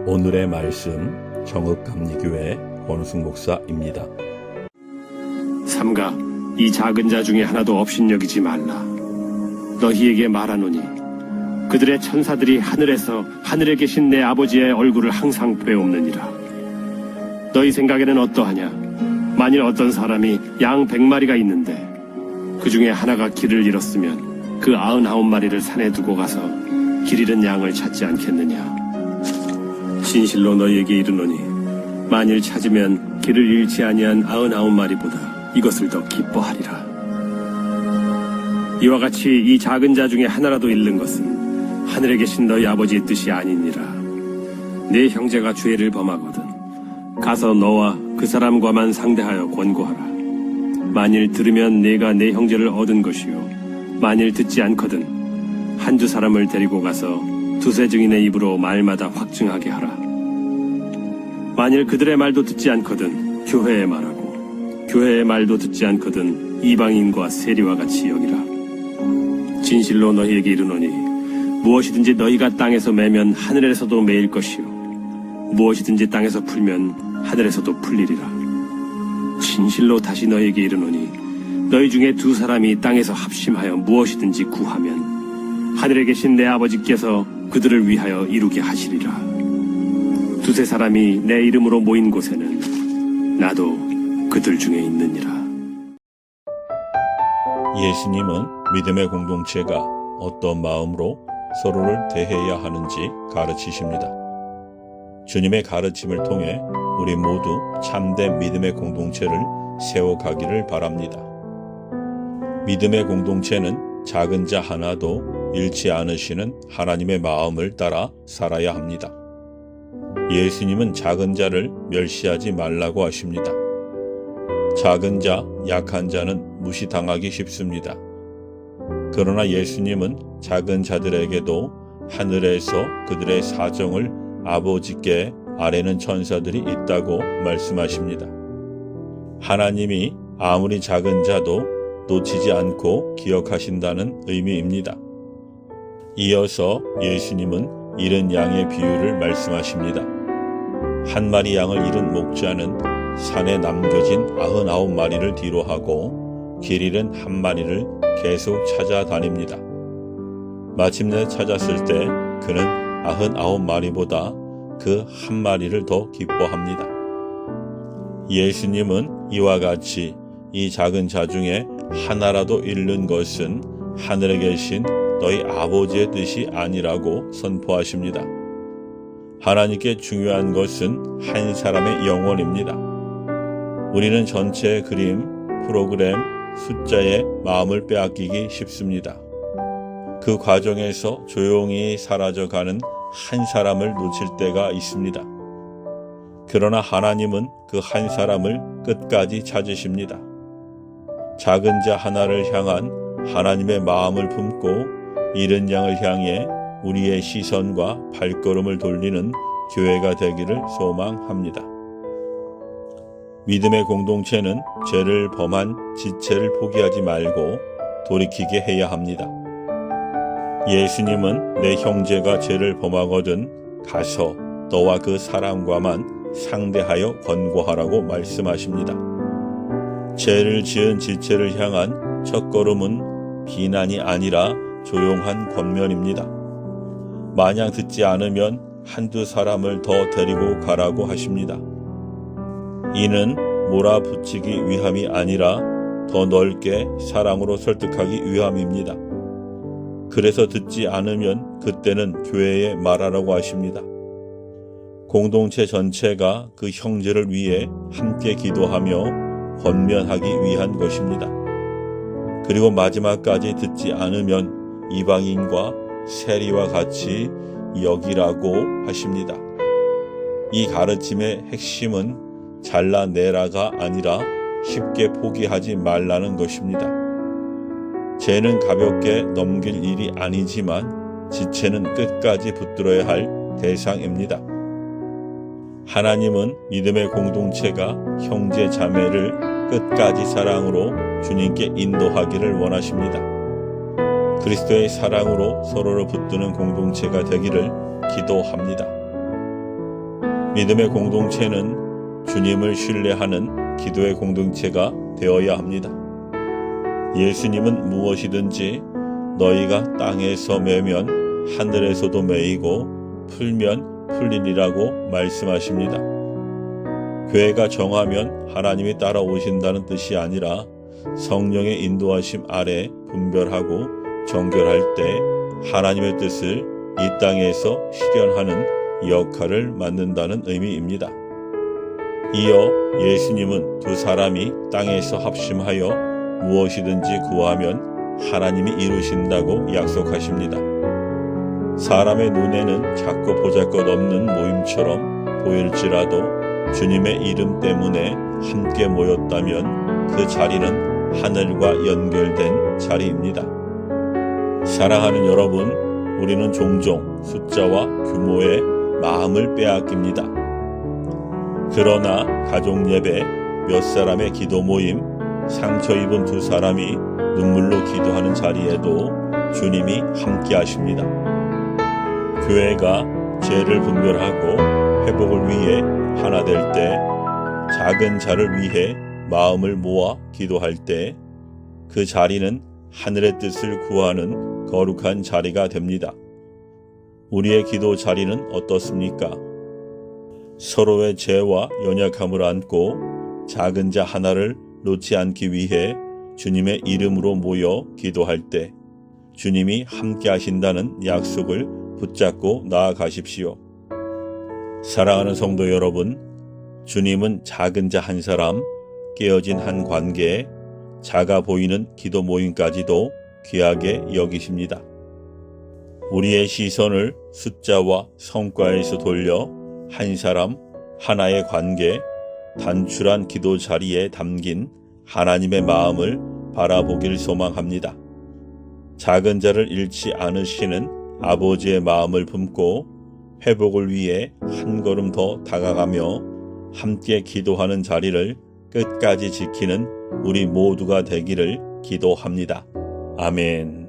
오늘의 말씀 정읍감리교회 권우승 목사입니다. 삼가 이 작은 자 중에 하나도 업신여기지 말라. 너희에게 말하노니 그들의 천사들이 하늘에서 하늘에 계신 내 아버지의 얼굴을 항상 빼옵느니라. 너희 생각에는 어떠하냐? 만일 어떤 사람이 양 100마리가 있는데 그 중에 하나가 길을 잃었으면 그 99마리를 산에 두고 가서 길 잃은 양을 찾지 않겠느냐? 진실로 너희에게 이르노니 만일 찾으면 길을 잃지 아니한 99마리보다 이것을 더 기뻐하리라. 이와 같이 이 작은 자 중에 하나라도 잃는 것은 하늘에 계신 너희 아버지의 뜻이 아니니라. 네 형제가 죄를 범하거든 가서 너와 그 사람과만 상대하여 권고하라. 만일 들으면 네가 네 형제를 얻은 것이요 만일 듣지 않거든 한두 사람을 데리고 가서 두세 증인의 입으로 말마다 확증하게 하라. 만일 그들의 말도 듣지 않거든 교회의 말하고 교회의 말도 듣지 않거든 이방인과 세리와 같이 여기라. 진실로 너희에게 이르노니 무엇이든지 너희가 땅에서 매면 하늘에서도 매일 것이요 무엇이든지 땅에서 풀면 하늘에서도 풀리리라. 진실로 다시 너희에게 이르노니 너희 중에 두 사람이 땅에서 합심하여 무엇이든지 구하면 하늘에 계신 내 아버지께서 그들을 위하여 이루게 하시리라. 두세 사람이 내 이름으로 모인 곳에는 나도 그들 중에 있느니라. 예수님은 믿음의 공동체가 어떤 마음으로 서로를 대해야 하는지 가르치십니다. 주님의 가르침을 통해 우리 모두 참된 믿음의 공동체를 세워가기를 바랍니다. 믿음의 공동체는 작은 자 하나도 잃지 않으시는 하나님의 마음을 따라 살아야 합니다. 예수님은 작은 자를 멸시하지 말라고 하십니다. 작은 자, 약한 자는 무시당하기 쉽습니다. 그러나 예수님은 작은 자들에게도 하늘에서 그들의 사정을 아버지께 아뢰는 천사들이 있다고 말씀하십니다. 하나님이 아무리 작은 자도 놓치지 않고 기억하신다는 의미입니다. 이어서 예수님은 잃은 양의 비유를 말씀하십니다. 한 마리 양을 잃은 목자는 산에 남겨진 99마리를 뒤로 하고 길 잃은 한 마리를 계속 찾아다닙니다. 마침내 찾았을 때 그는 99마리보다 그 한 마리를 더 기뻐합니다. 예수님은 이와 같이 이 작은 자 중에 하나라도 잃는 것은 하늘에 계신 너희 아버지의 뜻이 아니라고 선포하십니다. 하나님께 중요한 것은 한 사람의 영혼입니다. 우리는 전체 그림, 프로그램, 숫자에 마음을 빼앗기기 쉽습니다. 그 과정에서 조용히 사라져가는 한 사람을 놓칠 때가 있습니다. 그러나 하나님은 그 한 사람을 끝까지 찾으십니다. 작은 자 하나를 향한 하나님의 마음을 품고 잃은 양을 향해 우리의 시선과 발걸음을 돌리는 교회가 되기를 소망합니다. 믿음의 공동체는 죄를 범한 지체를 포기하지 말고 돌이키게 해야 합니다. 예수님은 내 형제가 죄를 범하거든 가서 너와 그 사람과만 상대하여 권고하라고 말씀하십니다. 죄를 지은 지체를 향한 첫걸음은 비난이 아니라 조용한 권면입니다. 마냥 듣지 않으면 한두 사람을 더 데리고 가라고 하십니다. 이는 몰아붙이기 위함이 아니라 더 넓게 사랑으로 설득하기 위함입니다. 그래서 듣지 않으면 그때는 교회에 말하라고 하십니다. 공동체 전체가 그 형제를 위해 함께 기도하며 권면하기 위한 것입니다. 그리고 마지막까지 듣지 않으면 이방인과 세리와 같이 여기라고 하십니다. 이 가르침의 핵심은 잘라내라가 아니라 쉽게 포기하지 말라는 것입니다. 죄는 가볍게 넘길 일이 아니지만 지체는 끝까지 붙들어야 할 대상입니다. 하나님은 믿음의 공동체가 형제 자매를 끝까지 사랑으로 주님께 인도하기를 원하십니다. 그리스도의 사랑으로 서로를 붙드는 공동체가 되기를 기도합니다. 믿음의 공동체는 주님을 신뢰하는 기도의 공동체가 되어야 합니다. 예수님은 무엇이든지 너희가 땅에서 매면 하늘에서도 매이고 풀면 풀리리라고 말씀하십니다. 교회가 정하면 하나님이 따라오신다는 뜻이 아니라 성령의 인도하심 아래 분별하고 정결할 때 하나님의 뜻을 이 땅에서 실현하는 역할을 맡는다는 의미입니다. 이어 예수님은 두 사람이 땅에서 합심하여 무엇이든지 구하면 하나님이 이루신다고 약속하십니다. 사람의 눈에는 작고 보잘것없는 모임처럼 보일지라도 주님의 이름 때문에 함께 모였다면 그 자리는 하늘과 연결된 자리입니다. 사랑하는 여러분, 우리는 종종 숫자와 규모에 마음을 빼앗깁니다. 그러나 가족 예배, 몇 사람의 기도 모임, 상처 입은 두 사람이 눈물로 기도하는 자리에도 주님이 함께 하십니다. 교회가 죄를 분별하고 회복을 위해 하나 될 때, 작은 자를 위해 마음을 모아 기도할 때 그 자리는 하늘의 뜻을 구하는 거룩한 자리가 됩니다. 우리의 기도 자리는 어떻습니까? 서로의 죄와 연약함을 안고 작은 자 하나를 놓지 않기 위해 주님의 이름으로 모여 기도할 때 주님이 함께 하신다는 약속을 붙잡고 나아가십시오. 사랑하는 성도 여러분, 주님은 작은 자 한 사람, 깨어진 한 관계에 작아 보이는 기도 모임까지도 귀하게 여기십니다. 우리의 시선을 숫자와 성과에서 돌려 한 사람, 하나의 관계, 단출한 기도 자리에 담긴 하나님의 마음을 바라보길 소망합니다. 작은 자를 잃지 않으시는 아버지의 마음을 품고 회복을 위해 한 걸음 더 다가가며 함께 기도하는 자리를 끝까지 지키는 우리 모두가 되기를 기도합니다. 아멘.